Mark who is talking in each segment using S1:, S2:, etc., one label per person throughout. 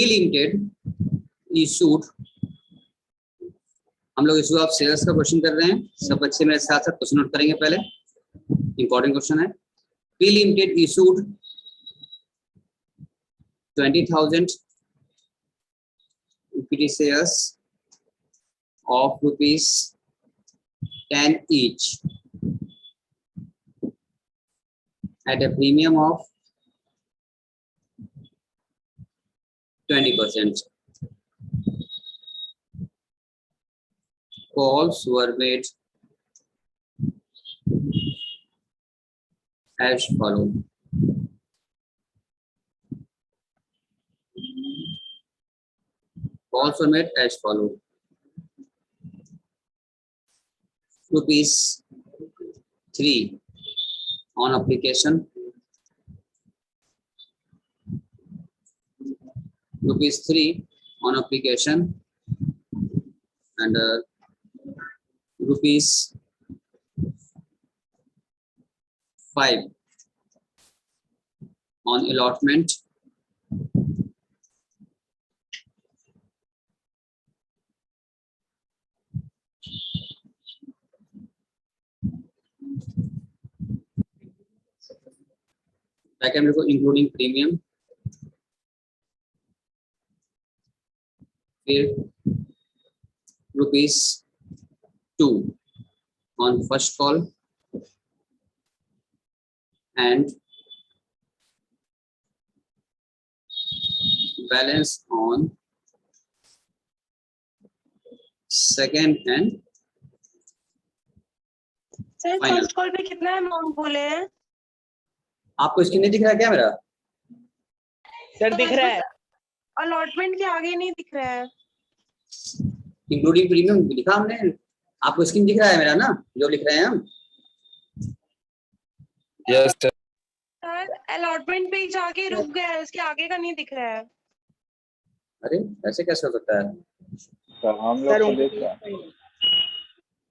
S1: Limited issued, हम लोग issue of shares का क्वेश्चन कर रहे हैं। सब बच्चे मेरे साथ साथ क्वेश्चन नोट करेंगे। पहले इंपॉर्टेंट क्वेश्चन है। P limited issued 20,000 equity shares of rupees 10 each at a premium of 20%. Calls were made as follows. Calls were made as follows. Rupees 3 on application, rupees 3 on application, and rupees 5 on allotment, including premium, फिर rupees 2 on first call and balance on second and
S2: sir
S1: final.
S2: First call पे कितना amount बोले हैं?
S1: आपको screen नहीं दिख रहा है क्या मेरा?
S3: सर दिख रहा है।
S2: अलॉटमेंट के आगे नहीं दिख रहा है।
S1: इंक्लूडिंग प्रीमियम लिखा हमने। आपको स्क्रीन दिख रहा है मेरा ना, जो लिख रहे हैं हम?
S3: Yes sir.
S2: सर अलॉटमेंट पे ही जाके रुक गया है, उसके आगे का नहीं दिख रहा है।
S1: अरे ऐसे कैसे हो सकता है?
S3: सर हम लोग को दिख रहा है।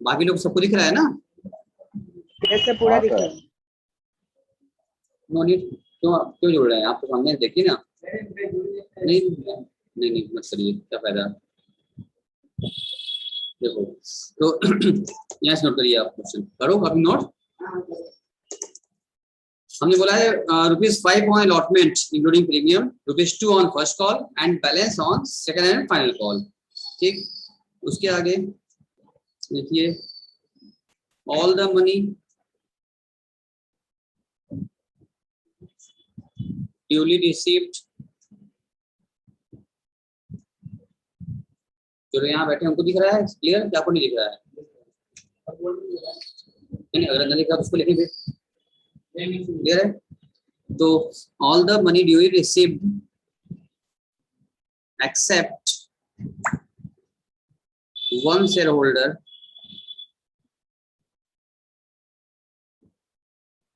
S1: बाकी लोग सबको दिख रहा है ना?
S3: कैसे पूरा दिख रहा है?
S1: No need. क्यों जुड़ रहे हैं? आप तो सामने देखिए ना। नहीं नहीं नहीं मत करिए, क्या फायदा। देखो तो यहाँ से नोट करिए आप। क्वेश्चन करो अभी नोट। हमने बोला है rupees 5 on allotment including premium, rupees 2 on first call and balance on second and final call. ठीक, उसके आगे देखिए all the money duly received, जो यहाँ बैठे हैं उनको दिख रहा है क्लियर? क्या आपको नहीं दिख रहा है? नहीं, अगर नहीं दिख रहा तो उसको लिखेंगे। क्लियर है? तो all the money duly received except one share holder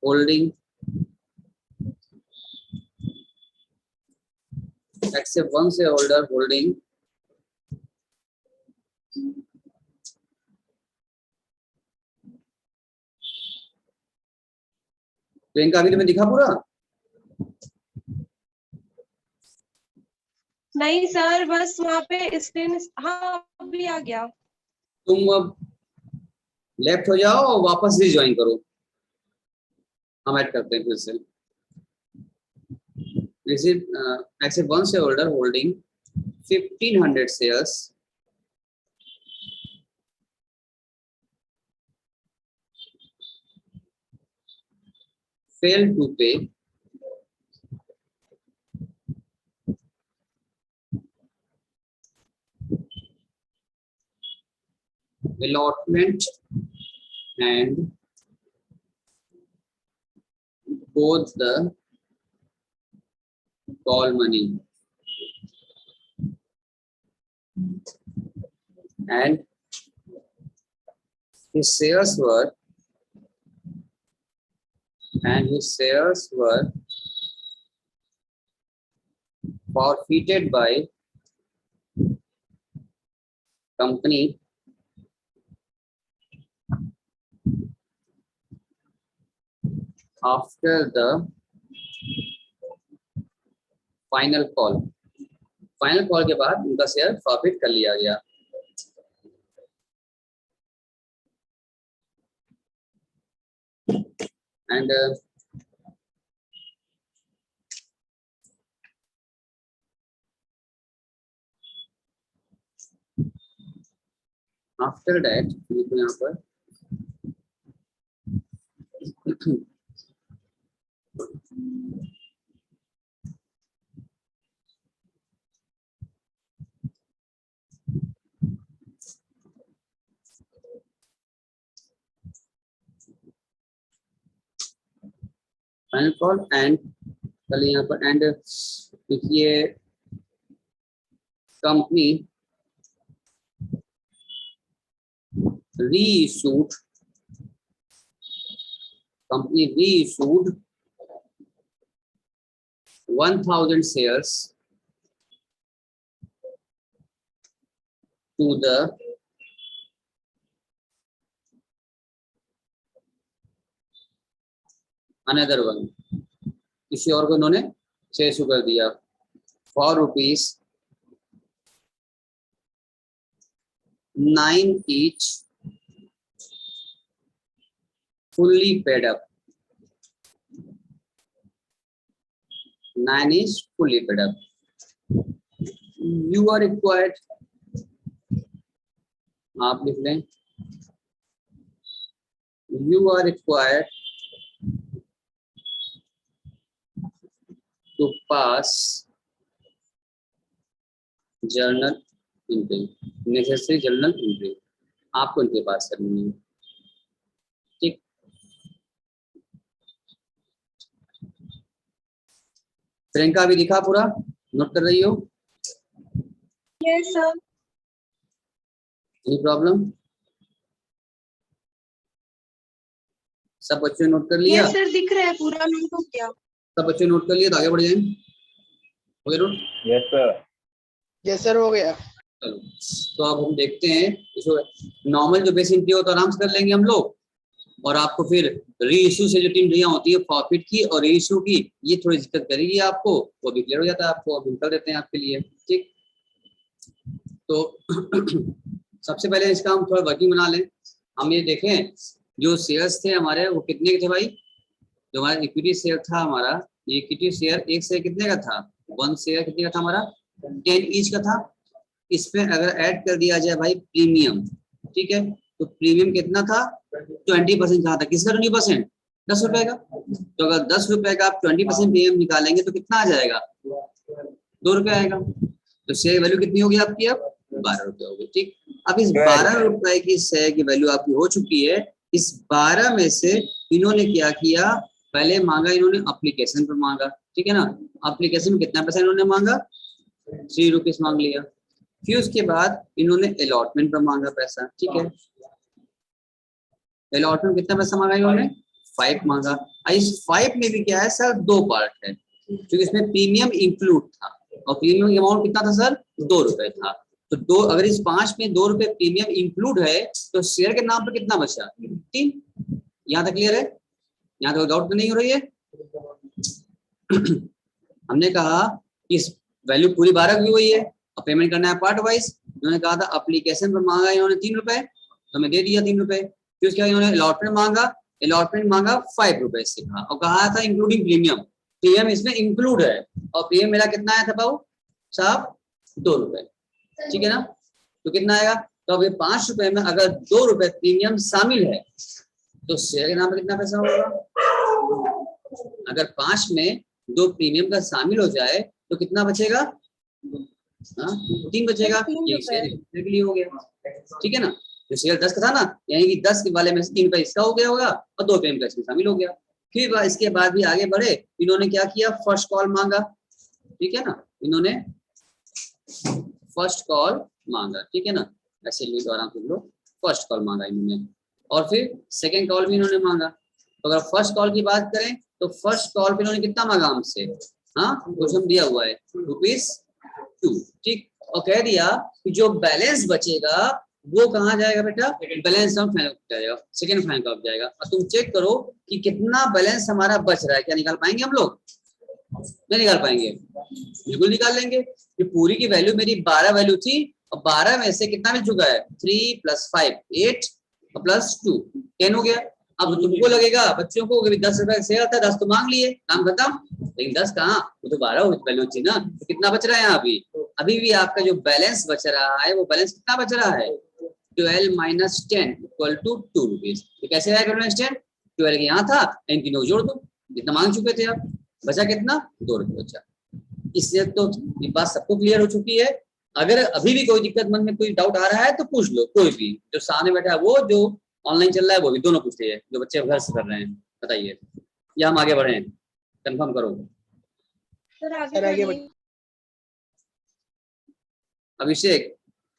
S1: holding except one shareholder holding Priyanka अभी तुम्हें दिखा पूरा?
S2: नहीं सर, बस वहाँ पे स्क्रीन, हाँ अभी आ गया।
S1: तुम अब लेफ्ट हो जाओ और वापस से ज्वाइन करो। हम ऐड करते हैं फिर से। receive except one shareholder holding 1,500 shares failed to pay allotment and both the call money and his shares were forfeited by company after the final call. Final call के बाद उनका शेयर प्रॉफिट कर लिया गया। एंड आफ्टर दैट देखो यहाँ पर final call and कल यहाँ पर एंड देखिए company reissued 1000 shares to the another one, किसी और को उन्होंने शेयर इशू कर दिया for ₹9 each, fully paid up. 9 is fully paid up. You are required, आप लिख लें, you are required to pass journal entry, necessary journal entry, आपको इनके पास करनी है। ठीक, प्रियंका भी दिखा पूरा, नोट कर रही हो?
S2: Yes sir.
S1: Any problem? सब बच्चों ने नोट कर लिया?
S2: यस सर, दिख रहा है, पूरा नोट हो गया।
S1: सब बच्चों ने नोट कर लिया तो आगे बढ़ जाएं। हो गया note?
S3: Yes sir. Yes sir, हो गया।
S1: चलो, तो अब हम देखते हैं इसको। नॉर्मल जो बेस एंट्री हो तो आराम से कर लेंगे हम लोग, और आपको फिर री इशू से जो तीन एंट्रियां होती है प्रॉफिट की और री इशू की, ये थोड़ी दिक्कत करेगी आपको, वो भी क्लियर हो जाता है आपको, अब कर देते हैं आपके लिए। ठीक, तो सबसे पहले इसका हम थोड़ा वर्किंग बना लें। हम ये देखें जो शेयर्स थे हमारे वो कितने के थे भाई? जो हमारा इक्विटी शेयर था हमारा, ये इक्विटी शेयर एक शेयर कितने का था? 1 शेयर कितने का था हमारा? 10 ईच का था। इसमें अगर ऐड कर दिया जाए भाई प्रीमियम, ठीक है, तो प्रीमियम कितना था? 20% कहा था। किसका 20%? 10 रुपए का। तो अगर 10 रुपए का आप 20% प्रीमियम निकालेंगे तो कितना आ जाएगा? 2 रुपए आएगा। तो शेयर वैल्यू कितनी होगी आपकी? अब 12 रुपए होगी। ठीक, अब इस 12 रुपए की शेयर की वैल्यू आपकी हो चुकी है। इस 12 में से इन्होंने क्या किया? पहले मांगा इन्होंने एप्लीकेशन पर मांगा, ठीक है ना। एप्लीकेशन में कितना पैसा इन्होंने मांगा? 3 रुपीज मांग लिया। फिर उसके बाद इन्होंने अलॉटमेंट पर मांगा पैसा, ठीक है। अलॉटमेंट कितना पैसा मांगा इन्होंने? 5 मांगा। इस 5 में भी क्या है सर? 2 पार्ट है, क्योंकि इसमें प्रीमियम इंक्लूड था, और प्रीमियम अमाउंट कितना था सर? 2 रुपए था। तो 2, अगर इस 5 में 2 रुपए प्रीमियम इंक्लूड है तो शेयर के नाम पर कितना बचा? 3। यहाँ तक क्लियर है? यहाँ तक डाउट नहीं हो रही है? हमने कहा इस वैल्यू पूरी 12 की हुई है और पेमेंट करना है पार्ट वाइज। उन्होंने कहा था एप्लीकेशन पर मांगा इन्होंने 3 रुपए, तो मैं दे दिया 3 रुपए। फिर उसके बाद इन्होंने अलॉटमेंट मांगा, अलॉटमेंट मांगा 5 रुपए से कहा, और कहा था इंक्लूडिंग प्रीमियम। प्रीमियम इसमें इंक्लूड है, और प्रीमियम मेरा कितना आया था बाबू साहब? 2 रुपए, ठीक है ना। तो कितना आएगा? तो अब ये 5 रुपए में अगर 2 रुपए प्रीमियम शामिल है तो शेयर के नाम पर कितना पैसा होगा? अगर 5 में 2 प्रीमियम का शामिल हो जाए तो कितना बचेगा? 3 बचेगा। ये शेयर के लिए हो गया, ठीक है ना। जो शेयर 10 का था ना, यानी कि 10 वाले में से 3 रुपए इसका हो गया होगा और 2 प्रीमियम का इसमें शामिल हो गया। फिर इसके बाद भी आगे बढ़े, इन्होंने क्या किया? फर्स्ट कॉल मांगा, ठीक है ना। इन्होंने फर्स्ट कॉल मांगा, ठीक है ना। ऐसे लिख आराम से लो, फर्स्ट कॉल मांगा इन्होंने, और फिर सेकंड कॉल भी इन्होंने मांगा। तो अगर फर्स्ट कॉल की बात करें तो फर्स्ट कॉल पे इन्होंने कितना मांगा हमसे? हाँ, क्वेश्चन दिया हुआ है ₹2, ठीक। और कह दिया कि जो बैलेंस बचेगा वो कहाँ जाएगा बेटा? बैलेंस फाइनल जाएगा, सेकंड फाइनल कॉल जाएगा। और तुम चेक करो कि कितना बैलेंस हमारा बच रहा है। क्या निकाल पाएंगे हम लोग? नहीं निकाल पाएंगे? बिल्कुल निकाल लेंगे। कि पूरी की वैल्यू मेरी 12 वैल्यू थी और 12 में से कितना मिल चुका है? 3 + 5 8 प्लस 2 10 हो गया। अब तुमको लगेगा बच्चों को 10 रुपए से आता है, 10 तो मांग लिए, काम खत्म। लेकिन 10 कहाँ, वो तो 12 वैल्यू थी ना। तो कितना बच रहा है यहाँ अभी भी आपका जो बैलेंस बच रहा है वो बैलेंस कितना बच रहा है? 12 - 10 = 2 रुपीज। तो कैसे आएगा 12 यहाँ था, इन तीनों जोड़ दो, जितना मांग चुके थे आप, बचा कितना? 2 रुपये बचा। इससे तो ये बात सबको क्लियर हो चुकी है। अगर अभी भी कोई दिक्कत मन में कोई डाउट आ रहा है तो पूछ लो, कोई भी जो सामने बैठा है, वो जो ऑनलाइन चल रहा है वो भी, दोनों पूछते हैं, जो बच्चे घर से कर रहे हैं। बताइए, या हम आगे बढ़े? कंफर्म करो
S2: सर
S3: सर आगे बढ़िए।
S1: अभिषेक,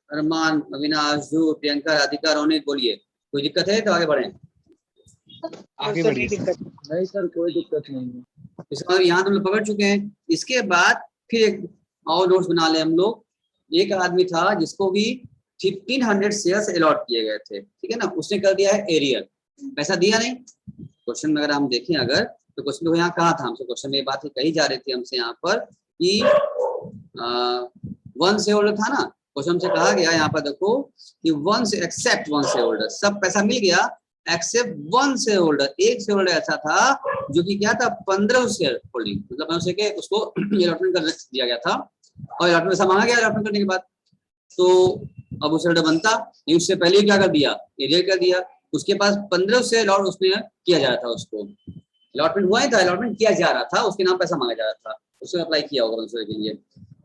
S1: अरमान, अविनाश, ध्रुव, प्रियंका, राधिका, रोनित, बोलिए कोई दिक्कत है तो आगे बढ़े।
S4: आगे
S3: सर
S4: बढ़िए
S3: नहीं दिक्कत।
S4: नहीं सर, कोई दिक्कत नहीं है।
S1: इसका यहाँ तो हम लोग पकड़ चुके हैं। इसके बाद फिर एक और नोट्स बना ले हम लोग। एक आदमी था जिसको भी 1500 शेयर्स अलॉट किए गए थे, ठीक है ना, उसने कर दिया है एरियर, पैसा दिया नहीं। क्वेश्चन में अगर हम देखें अगर, तो क्वेश्चन को यहाँ कहा था हमसे, क्वेश्चन में ये बात कही जा रही थी हमसे यहाँ पर कि 1 शेयर होल्डर था ना, क्वेश्चन से कहा गया यहाँ पर देखो कि 1 से एक्सेप्ट 1 शेयर होल्डर, सब पैसा मिल गया एक्सेप्ट 1 शेयर होल्डर। एक शेयर होल्डर ऐसा था जो कि क्या था, 15 शेयर होल्डिंग, मतलब 15 के उसको अलॉटमेंट कर दिया गया था और अलॉटमेंट पैसा मांगा गया अलॉटमेंट करने के बाद। तो अब उस शेयर बनता, उससे पहले क्या कर दिया, एरियर कर दिया। उसके पास 15 शेयर अलॉट उसने किया जा रहा था, उसको अलॉटमेंट हुआ ही था, अलॉटमेंट किया जा रहा था, उसके नाम पैसा मांगा जा रहा था, उसने अप्लाई किया होगा 15 के लिए,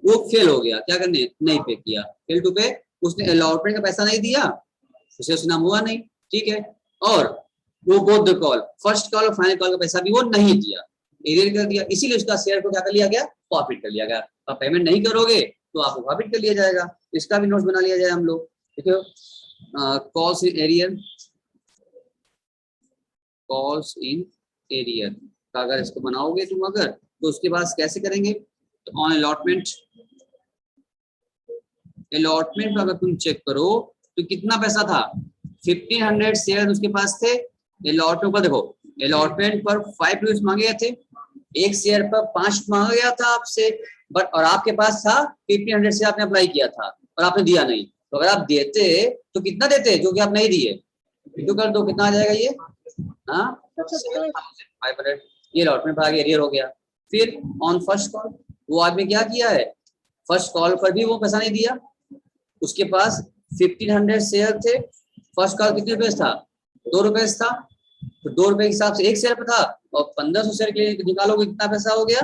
S1: वो फेल हो गया। क्या करने, नहीं पे किया, फेल टू पे, उसने अलॉटमेंट का पैसा नहीं दिया, उसे उसका नाम हुआ नहीं, ठीक है। और वो both the call, first call और फाइनल कॉल का पैसा भी वो नहीं दिया, एरियर कर दिया, इसीलिए उसका शेयर को क्या कर लिया गया, प्रॉफिट कर लिया गया। आप पेमेंट नहीं करोगे तो आपको प्रॉफिट कर लिया जाएगा। इसका भी नोट्स बना लिया जाए हम लोग, ठीक है। Calls in arrear, calls in arrear का अगर इसको बनाओगे तुम अगर, तो उसके बाद कैसे करेंगे, तो ऑन अलॉटमेंट, अलॉटमेंट का अगर तुम चेक करो तो कितना पैसा था, 1500 शेयर उसके पास थे। अलॉटमेंट पर देखो, अलॉटमेंट पर 5 रुपीज मांगे गए थे, एक शेयर पर 5 मांगा गया था आपसे, बट और आपके पास था 1500 से आपने अप्लाई किया था और आपने दिया नहीं। तो अगर आप देते तो कितना देते, जो कि आप नहीं दिए, तो कर दो, कितना आ जाएगा ये, हाँ 500, ये अलॉटमेंट पर आगे एरियर हो गया। फिर ऑन फर्स्ट कॉल, वो आदमी क्या किया है, फर्स्ट कॉल पर भी वो पैसा नहीं दिया, उसके पास 1500 शेयर थे, फर्स्ट कॉल कितने रुपए था, 2 रुपए था, तो 2 रुपए के हिसाब से एक शेयर पे था, और 1500 शेयर के लिए निकालोगे कितना पैसा हो गया,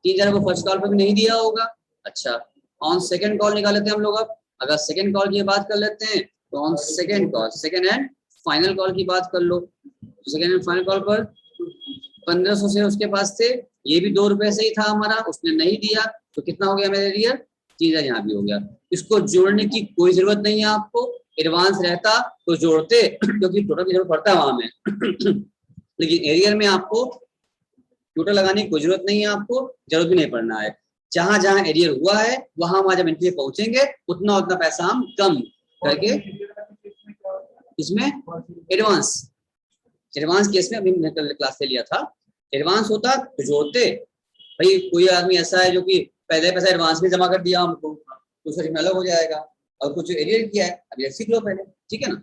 S1: 3000 को फर्स्ट कॉल पर भी नहीं दिया होगा। अच्छा, ऑन सेकंड कॉल निकाल लेते हैं हम लोग। अब अगर सेकंड कॉल की बात कर लेते हैं तो on second call, second and final call की बात कर लो, सेकंड एंड फाइनल कॉल पर 1500 शेयर उसके पास थे, ये भी 2 रुपए से ही था हमारा, उसने नहीं दिया, तो कितना हो गया मेरे लिए, 3000 यहाँ भी हो गया। इसको जोड़ने की कोई जरूरत नहीं है आपको, एडवांस रहता तो जोड़ते क्योंकि टोटल की जरूरत पड़ता है वहां में लेकिन एरियर में आपको टोटल लगाने की कोई जरूरत नहीं है, आपको जरूरत भी नहीं पड़ना है। जहां जहां एरियर हुआ है वहां जब एंट्री पहुंचेंगे उतना उतना पैसा हम कम करके, इसमें एडवांस, एडवांस केस में अभी क्लास ले लिया था, एडवांस होता तो जोड़ते। भाई कोई आदमी ऐसा है जो कि पहले पैसा एडवांस में जमा कर दिया हमको, तो उसका अलग हो जाएगा, और कुछ एरियर किया है अब ये सीख लो पहले, ठीक है ना।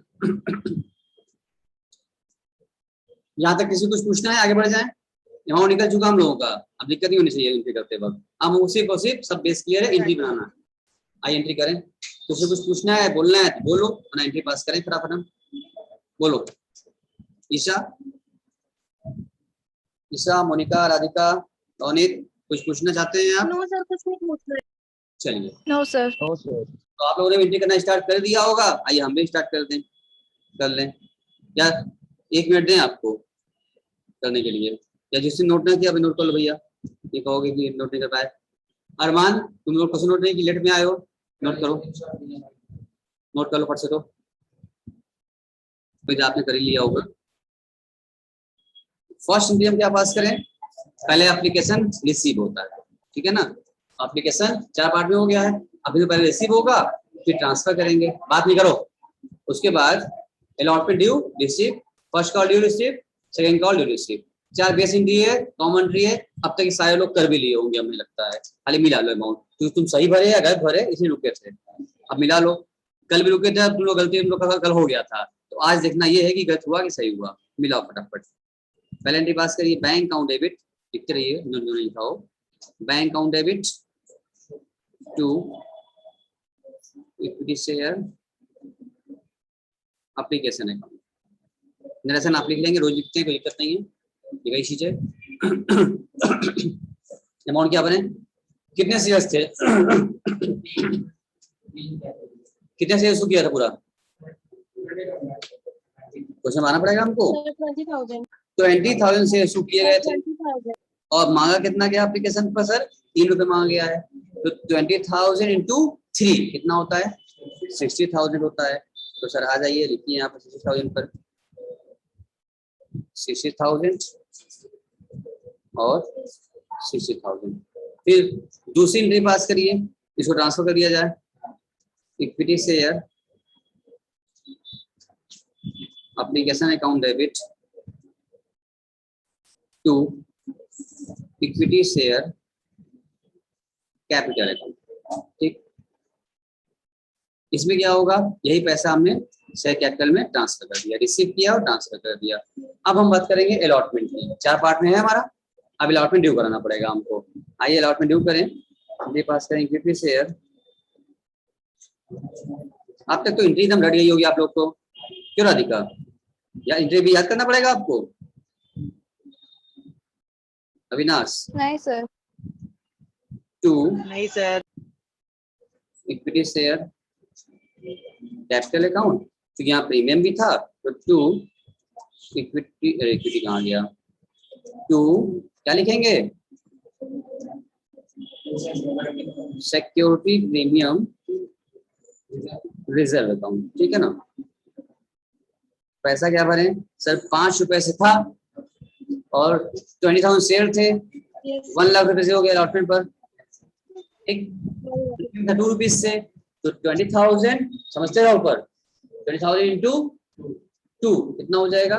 S1: यहाँ तक किसी कुछ पूछना है, आगे बढ़ जाए। यहाँ निकल चुका हम लोगों का, अब दिक्कत नहीं होनी चाहिए एंट्री करते वक्त। हम उसी को सिर्फ सब बेस क्लियर है, एंट्री बनाना है, आइए एंट्री करें। किसी कुछ पूछना है, बोलना है तो बोलो, वरना एंट्री पास करें फटाफट। हम बोलो, ईशा, ईशा, मोनिका, राधिका, रोनित, कुछ पूछना चाहते हैं आप?
S2: नो सर, कुछ नहीं पूछ रहे।
S1: चलिए,
S5: नो सर।
S1: तो आप लोगों ने एंट्री करना स्टार्ट कर दिया होगा, आइए हम भी स्टार्ट कर दें, कर लें। या 1 मिनट दें आपको करने के लिए, या जिससे नोट ना किया अभी नोट कर लो भैया, ये कहोगे कि नोट नहीं कर पाए। अरमान, तुम लोग क्वेश्चन नोट नहीं कि लेट में आए हो, नोट करो, नोट कर लो फट से, तो आपने कर ही लिया होगा। फर्स्ट एंट्री हम क्या पास करें, पहले एप्लीकेशन रिसीव होता है, ठीक है ना, एप्लीकेशन 4 पार्ट में हो गया है, अभी तो पहले रिसीव होगा फिर ट्रांसफर करेंगे, बात नहीं करो। उसके बाद allotment due receive, first call due receive, second call due receive, 4 base entry है, कॉमन एंट्री है, अब तक सारे लोग कर भी लिए होंगे हमें लगता है, खाली मिला लो अमाउंट, क्योंकि तुम सही भरे या गलत भरे इसलिए रुके थे, अब मिला लो। कल भी रुके थे, अब तुम लोग गलती तुम लोग का कल हो गया था, तो आज देखना ये है कि गलत हुआ कि सही हुआ, मिलाओ फटाफट। पहले एंट्री पास करिए, बैंक अकाउंट डेबिट लिखते रहिए, जो नहीं लिखा हो, bank account debit to equity share application account, narration आप लिख लेंगे, रोज लिखते हैं, कोई दिक्कत नहीं है, ये कई चीज है। अमाउंट क्या बने, कितने शेयर्स थे, कितने शेयर्स किया था पूरा, क्वेश्चन मानना पड़ेगा हमको। 20,000 से इशू किए गए थे और मांगा कितना गया एप्लीकेशन पर सर, 3 रुपए मांगा गया है, तो 20,000 इंटू 3 कितना होता है, 60,000 होता है। तो सर आ जाइए, लिखिए यहाँ पर 60,000 पर 60,000 और 60,000। फिर दूसरी एंट्री पास करिए, इसको ट्रांसफर कर दिया जाए, equity share application account debit to equity share capital account, ठीक। इसमें क्या होगा, यही पैसा हमने शेयर कैपिटल में ट्रांसफर कर दिया, रिसीव किया और ट्रांसफर कर दिया। अब हम बात करेंगे अलॉटमेंट की, 4 पार्ट में है हमारा, अब अलॉटमेंट ड्यू कराना पड़ेगा हमको। आइए अलॉटमेंट ड्यू करें, ये पास करें इक्विटी शेयर। अब तक तो एंट्री एकदम रट गई होगी आप लोग को, क्यों राधिका, या एंट्री भी याद करना पड़ेगा आपको, अविनाश?
S5: नहीं सर।
S1: टू
S3: नहीं sir.
S1: Equity share capital account, क्योंकि यहाँ प्रीमियम भी था, तो टू इक्विटी कहाँ गया, टू क्या लिखेंगे, सिक्योरिटी प्रीमियम रिजर्व अकाउंट, ठीक है ना। पैसा क्या भरे सर, 5 रुपए से था और 20,000 शेयर थे, 1 लाख रुपए से हो गया अलॉटमेंट पर, ठीक, 2 रुपीज से, तो 20,000 समझते रहो ऊपर, 20,000 इंटू 2 कितना हो जाएगा,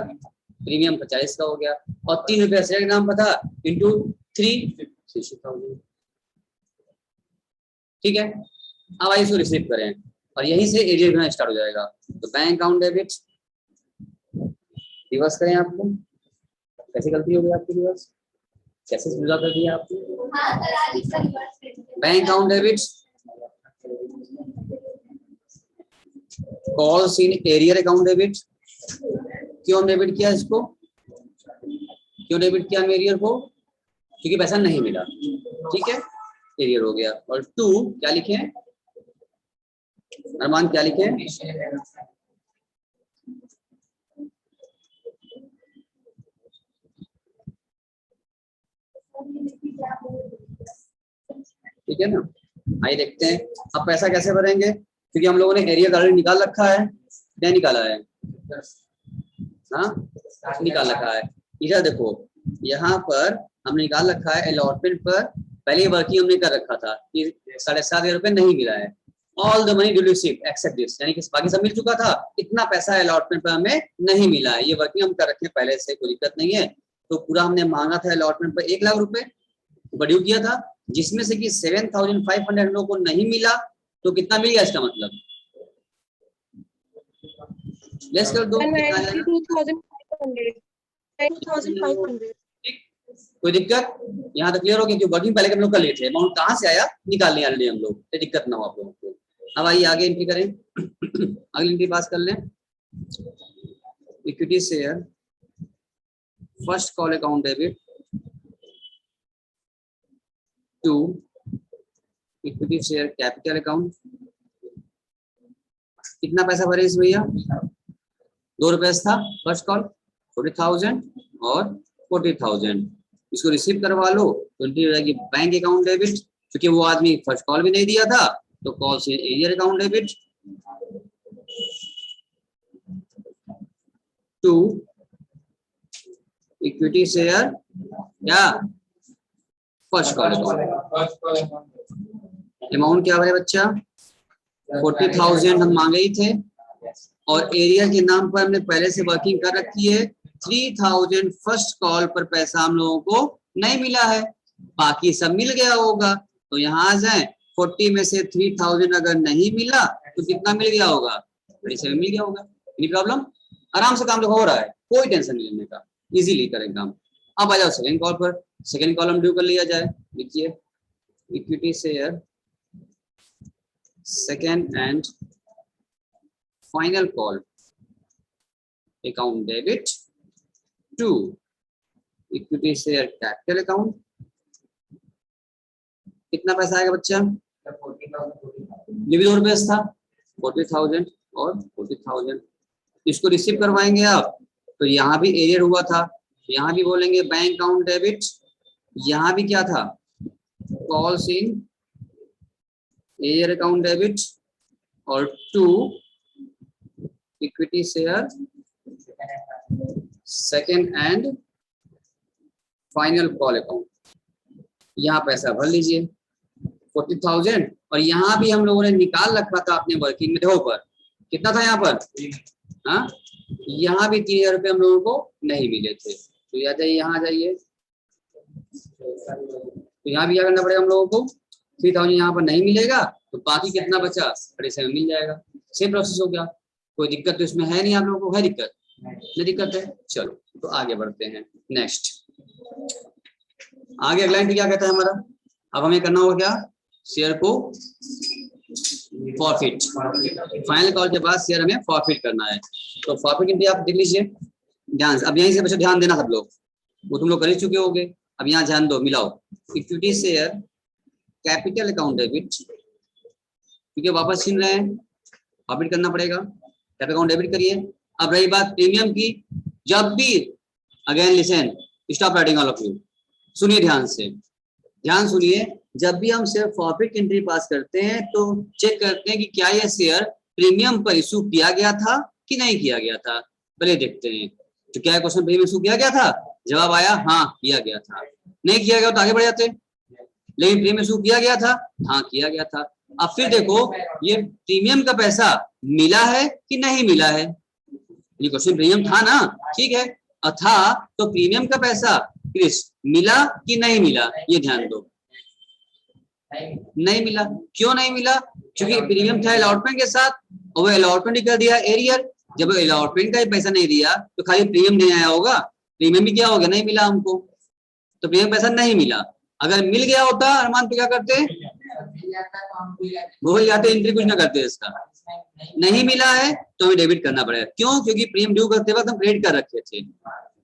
S1: प्रीमियम 50 का हो गया, और 3 रुपया शेयर के नाम पर था, इंटू 3 60,000, ठीक है। अब आइए इसको रिसीव करें और यहीं से एरियर बनना स्टार्ट हो जाएगा। तो बैंक अकाउंट डेबिट रिवर्स करें, आपको कैसे गलती हो गई आपकी, रिवर्स कैसे सुझा कर दिया आपने, bank account debit calls in arrear account debit, क्यों डेबिट किया इसको, क्यों डेबिट किया एरियर को, क्योंकि पैसा नहीं मिला, ठीक है, एरियर हो गया। और 2 क्या लिखे हैं अरमान, क्या लिखे हैं, ठीक है ना। आइए देखते हैं अब पैसा कैसे भरेंगे, क्योंकि हम लोगों ने एरियर ऑलरेडी निकाल रखा है, क्या निकाला है, हाँ निकाल रखा है। इधर देखो, यहाँ पर हमने निकाल रखा है अलॉटमेंट पर, पहले वर्किंग हमने कर रखा था कि 7,500 रुपए नहीं मिला है, all the money received accept this, यानी कि बाकी सब मिल चुका था, इतना पैसा अलॉटमेंट पर हमें नहीं मिला है, ये वर्किंग हम कर रखे हैं पहले से, कोई दिक्कत नहीं है। तो पूरा हमने मांगा था अलॉटमेंट पर 1 लाख रुपए, ड्यू किया था, जिसमें से कि 7,500 हम लोगों को नहीं मिला, तो कितना मिल गया इसका मतलब, लेस कर दो,
S2: 92,500।
S1: कोई दिक्कत, यहाँ तक क्लियर हो गया, क्योंकि वर्किंग पहले हम लोग कर लिए थे, अमाउंट कहाँ से आया निकाल लिया हम लोग, तो दिक्कत ना हो आप लोगों को। अब आइए आगे एंट्री करें, अगली एंट्री पास कर लें, equity share first call account debit to equity share capital account, कितना पैसा भरे इस भैया, 2 रुपए था फर्स्ट कॉल, 40,000 और 40,000, इसको रिसीव करवा लो, 20 हो जाएगी बैंक अकाउंट डेबिट, क्योंकि वो आदमी फर्स्ट कॉल भी नहीं दिया था, तो कॉल से arrear account debit to equity share क्या फर्स्ट कॉल अकाउंट। अमाउंट क्या भरे बच्चा, 40,000 हम मांगे ही थे, और एरिया के नाम पर हमने पहले से वर्किंग कर रखी है, 3000 फर्स्ट कॉल पर पैसा हम लोगों को नहीं मिला है, बाकी सब मिल गया होगा। तो यहाँ आ जाए, 40 में से 3000 अगर नहीं मिला तो कितना मिल गया होगा, 37 मिल गया होगा। Any problem? आराम से काम हो रहा है, कोई टेंशन नहीं लेने का, इजीली करें काम। अब आ जाओ सेकंड कॉल पर, सेकंड कॉलम ड्यू कर लिया जाए। देखिए equity share second and final call account debit to equity share capital account. कितना पैसा आएगा बच्चा? लिविंग रुपीस था 40,000 और 40,000। इसको रिसीव करवाएंगे आप, तो यहाँ भी एरियर हुआ था, यहाँ भी बोलेंगे बैंक अकाउंट डेबिट, यहाँ भी क्या था, calls in arrear account debit और to equity share second and final call account. यहाँ पैसा भर लीजिए 40,000, और यहाँ भी हम लोगों ने निकाल रखा था अपने वर्किंग में, देखो पर कितना था यहाँ पर, हाँ यहाँ भी 3,000 रुपये हम लोगों को नहीं मिले थे। तो यहाँ जाइए, यहाँ आ जाइए, तो यहाँ भी क्या करना पड़ेगा हम लोगों को, 3,000 यहाँ पर नहीं मिलेगा तो बाकी कितना बचा, 37 मिल जाएगा। सेम प्रोसेस हो गया, कोई दिक्कत तो इसमें है नहीं, आप लोगों को है दिक्कत? नहीं दिक्कत है। चलो तो आगे बढ़ते हैं। नेक्स्ट आगे अगला एंट्री क्या कहता है हमारा, अब हमें करना होगा क्या, शेयर को फॉरफिट। फाइनल कॉल के बाद शेयर हमें फॉरफिट करना है। तो फॉरफिट एंट्री आप देख लीजिए ध्यान से। अब यहीं से बच्चे ध्यान देना सब लोग, वो तुम लोग कर ही चुके होंगे। अब यहाँ ध्यान दो, मिलाओ equity share capital account debit, क्योंकि वापस छीन रहे हैं, फॉरफिट करना पड़ेगा, कैपिटल अकाउंट डेबिट करिए। अब रही बात प्रीमियम की, जब भी again listen, stop writing all of you, सुनिए ध्यान से, ध्यान सुनिए। जब भी हम शेयर फॉरफिट की एंट्री पास करते हैं तो चेक करते हैं कि क्या यह शेयर प्रीमियम पर इशू किया गया था कि नहीं किया गया था। पहले देखते हैं तो क्या क्वेश्चन प्रीमियम इशू किया गया था, जवाब आया हाँ किया गया था। नहीं किया गया तो आगे बढ़ जाते, लेकिन प्रीमियम इशू किया गया था, हाँ किया गया था। अब फिर देखो ये प्रीमियम का पैसा मिला है कि नहीं मिला है, ये क्वेश्चन प्रीमियम था ना, ठीक है, था तो प्रीमियम का पैसा क्रिस मिला कि नहीं मिला, ये ध्यान दो। नहीं मिला, क्यों नहीं मिला, क्योंकि प्रीमियम था अलॉटमेंट के साथ और वो अलॉटमेंट ही कर दिया एरियर। जब अलॉटमेंट का ही पैसा नहीं दिया तो खाली प्रीमियम नहीं आया होगा, प्रीमियम भी क्या हो गया, नहीं मिला हमको, तो प्रीमियम पैसा नहीं मिला। अगर मिल गया होता अरमान तो क्या करते, भूल जाते, एंट्री कुछ ना करते। इसका नहीं मिला है तो हमें डेबिट करना पड़ेगा, क्यों, क्योंकि प्रीमियम ड्यू करते वक्त हम क्रेडिट कर रखे थे,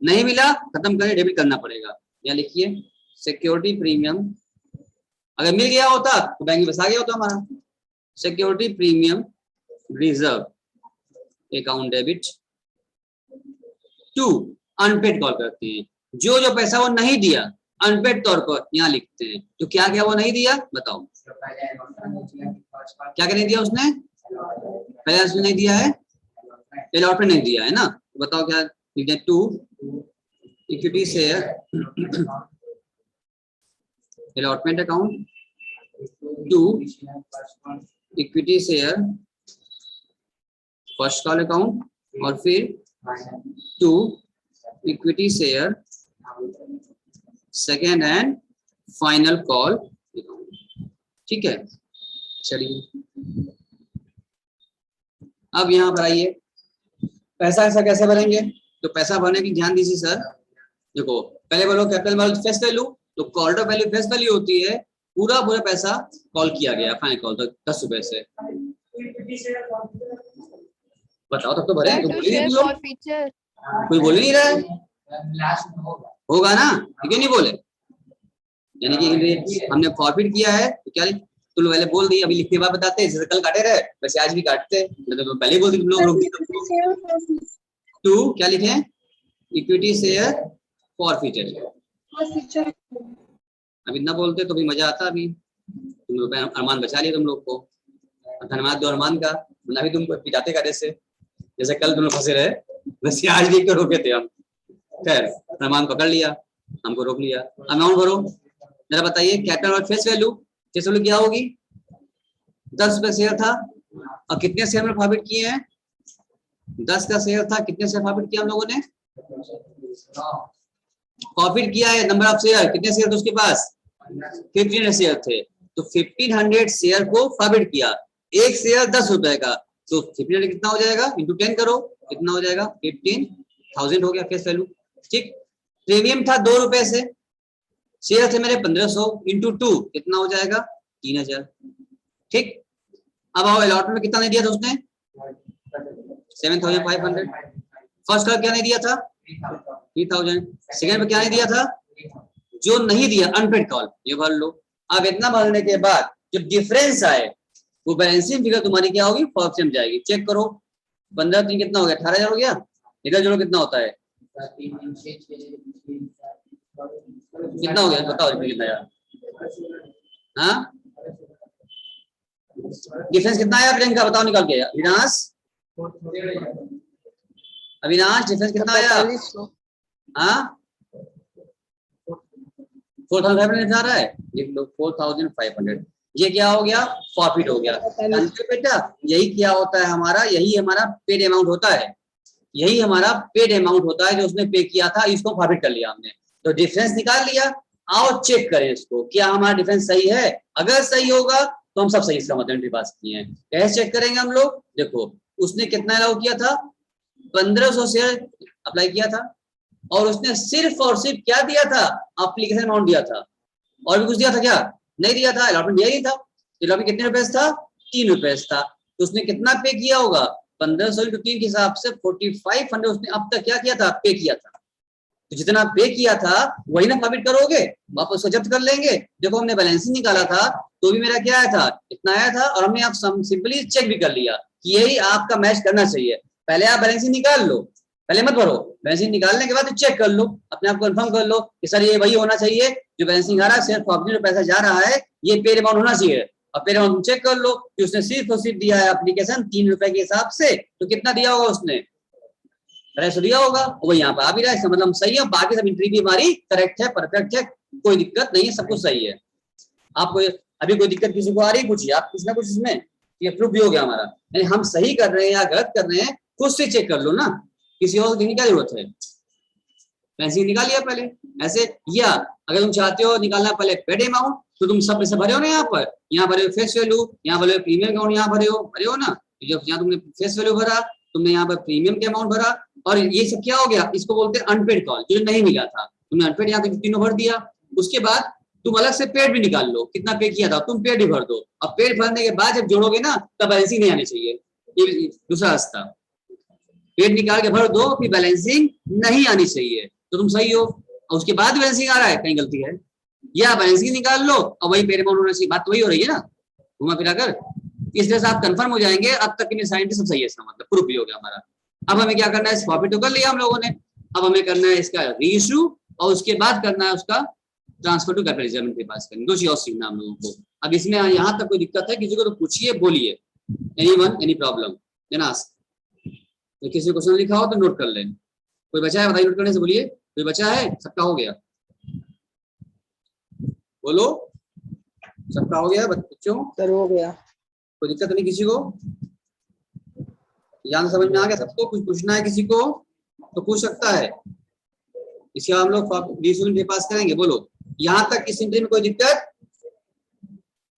S1: नहीं मिला खत्म करके डेबिट करना पड़ेगा। यहाँ लिखिए सिक्योरिटी प्रीमियम, अगर मिल गया होता तो बैंक में फंसा गया होता हमारा। Security premium reserve account debit to unpaid call करते हैं, जो जो पैसा वो नहीं दिया अनपेड तौर पर यहाँ लिखते हैं। तो क्या क्या वो नहीं दिया बताओ, क्या क्या नहीं दिया उसने, पहले उसने नहीं दिया है, अलॉटमेंट नहीं दिया है ना, तो बताओ क्या लिखते हैं, to equity share allotment account, to equity share first call account, और फिर to equity share second and final call account. ठीक है, चलिए अब यहाँ पर आइए, पैसा ऐसा कैसे भरेंगे, तो पैसा भरने की ध्यान दीजिए सर। देखो पहले बोलो कैपिटल वैल्यू फेस वैल्यू, तो called up value face value होती है, पूरा पूरा पैसा कॉल किया गया फाइनल कॉल तक 10 रुपए से। बताओ तब तो भरे, तो बोल ही नहीं लोग, कोई बोल नहीं रहा है, होगा ना, ठीक है, नहीं बोले, यानी कि हमने फॉरफिट किया है तो क्या तुम पहले बोल दी, अभी लिखते बाद बताते हैं, जैसे कल काटे रहे वैसे आज भी काटते, तो पहले ही बोल दी तुम लोग। टू क्या लिखे, इक्विटी शेयर फॉरफिटेड, अभी ना बोलते तो भी मजा आता, अभी तुम लोग अरमान बचा लिया तुम लोग को, धन्यवाद दो अरमान का, वरना भी तुम पिटाते काटे से, जैसे कल तुम लोग फंसे रहे वैसे आज भी तो रोके थे हम। खैर अरमान पकड़ लिया, हमको रोक लिया। अमाउंट भरो जरा, बताइए कैपिटल और फेस वैल्यू, फेस वैल्यू क्या होगी, 10 रुपए शेयर था, और कितने शेयर में प्रॉफिट किए हैं, 10 का शेयर था, कितने शेयर प्रॉफिट किया हम लोगों ने, प्रॉफिट किया है, नंबर ऑफ शेयर, कितने शेयर थे उसके पास? 1500 शेयर थे, तो 1500 शेयर को प्रॉफिट किया, एक शेयर 10 रुपए का, तो 1500 कितना हो जाएगा इंटू 10 करो, कितना हो जाएगा? 15,000 हो गया फेस वैल्यू। ठीक, प्रीमियम था 2 रुपए से, शेयर थे मेरे 1500 इंटू 2 कितना हो जाएगा? 3000। ठीक, अब आओ अलॉटमेंट में कितना नहीं दिया था उसने? 7,500। फर्स्ट का क्या नहीं दिया था? 3,000। सेकंड पे क्या नहीं दिया था? जो नहीं दिया अनपेड कॉल, ये भर लो। अब इतना भरने के बाद जब डिफरेंस आए वो बैलेंसिंग फिगर तुम्हारी क्या होगी? फॉर्म जाएगी। चेक करो, 15 3 कितना हो गया? 18,000 हो गया। इधर जोड़ो कितना होता है? कितना हो गया बताओ कितना यार? हाँ, डिफरेंस कितना आया प्रियंका बताओ निकाल के। अविनाश, अविनाश डिफरेंस कितना आया?
S3: 4500।
S1: हाँ 4,500 आ रहा है, लिख लो 4,500। ये क्या हो गया? प्रॉफिट हो गया। जानते हो बेटा यही क्या होता है हमारा, यही हमारा पेड अमाउंट होता है, यही हमारा पेड अमाउंट होता है जो उसने पे किया था, इसको प्रॉफिट कर लिया हमने, तो डिफरेंस निकाल लिया। आओ चेक करें इसको, क्या हमारा डिफरेंस सही है? अगर सही होगा तो हम सब सही, इसका मतलब एंट्री पास किए हैं। कैसे चेक करेंगे हम लोग? देखो उसने कितना अलाउ किया था? 1500 शेयर अप्लाई किया था, और उसने सिर्फ और सिर्फ क्या दिया था? एप्लीकेशन अमाउंट दिया था, और भी कुछ दिया था क्या? नहीं दिया था, अलॉटमेंट दिया ही था। अलॉटमेंट कितने रुपए था? 3 रुपए था, तो उसने कितना पे किया होगा? 1500 इंटू 3 के हिसाब से 4500 उसने अब तक क्या किया था? पे किया था। तो जितना पे किया था वही ना प्रॉफिट करोगे, वापस उसको जब्त कर लेंगे। देखो हमने बैलेंसिंग निकाला था तो भी मेरा क्या आया था? इतना आया था, और हमने आप सिंपली चेक भी कर लिया कि यही आपका मैच करना चाहिए। पहले आप बैलेंसिंग निकाल लो, पहले मत भरो, बैलेंसिंग निकालने के बाद चेक कर लो, अपने आप कंफर्म कर लो कि सर ये वही होना चाहिए जो बैलेंसिंग आ रहा है, सिर्फ प्रॉफिट में पैसा जा रहा है, ये पेड अमाउंट होना चाहिए। और पेड अमाउंट चेक कर लो कि उसने सिर्फ और सिर्फ दिया है एप्लीकेशन 3 रुपए के हिसाब से, तो कितना दिया होगा उसने? पैसा दिया होगा, वो यहाँ पे आ भी रहा है, मतलब सही है। बाकी सब एंट्री भी हमारी करेक्ट है, परफेक्ट है, कोई दिक्कत नहीं है, सब कुछ सही है। आपको अभी कोई दिक्कत किसी को आ रही है? पूछिए आप कुछ ना कुछ इसमें, ये प्रूफ भी हो गया हमारा, यानी हम सही कर रहे हैं या गलत कर रहे हैं खुद से चेक कर लो ना, किसी और देखने की क्या जरूरत है? पैसे निकाल लिया पहले ऐसे, या अगर तुम चाहते हो निकालना पहले पेड अमाउंट तो तुम सब पैसे भरे हो ना, यहाँ भरे हो फेस वैल्यू, यहाँ भरे हो प्रीमियम अमाउंट, यहाँ भरे हो ना। जब यहाँ तुमने फेस वैल्यू भरा, तुमने यहाँ पर प्रीमियम के अमाउंट भरा, और ये सब क्या हो गया? इसको बोलते हैं अनपेड कॉल, जो नहीं मिला था तुमने अनपेड यहाँ पे तीनों भर दिया। उसके बाद तुम अलग से पेड भी निकाल लो, कितना पे किया था तुम पेड भी भर दो। अब पेड भरने के बाद जब जोड़ोगे ना तब बैलेंसिंग नहीं आनी चाहिए, ये दूसरा रास्ता। पेड निकाल के भर दो, फिर बैलेंसिंग नहीं आनी चाहिए, तो तुम सही हो। और उसके बाद बैलेंसिंग आ रहा है, कहीं गलती है, या बैलेंसिंग निकाल लो और वही पेड अमाउंट होना चाहिए, बात तो वही हो रही है ना घुमा फिरा कर। इसलिए से आप कंफर्म हो जाएंगे, अब तक के साइंटिस्ट सब सही है, इसका मतलब प्रूफ भी हो गया हमारा। अब हमें क्या करना है? प्रॉफिट तो कर लिया हम लोगों ने, अब हमें करना है इसका रीइश्यू, और उसके बाद करना है उसका ट्रांसफर टू कैपिटल रिजर्व में पास करनी। दो चीज और सीखना हम लोगों को। अब इसमें यहाँ तक कोई दिक्कत है किसी को तो पूछिए, बोलिए, anyone any problem then ask. तो किसी क्वेश्चन लिखा हो तो नोट कर लें। कोई बचा है? बताइए, नोट करने से बोलिए। कोई बचा है? सबका हो गया? बोलो, सबका हो गया बच्चों?
S3: सर हो गया।
S1: कोई दिक्कत नहीं किसी को? यहाँ समझ में आ गया सबको? कुछ पूछना है किसी को तो पूछ सकता है। इसके बाद हम लोग पास करेंगे। बोलो, यहाँ तक इस इंटरव्यू में कोई दिक्कत?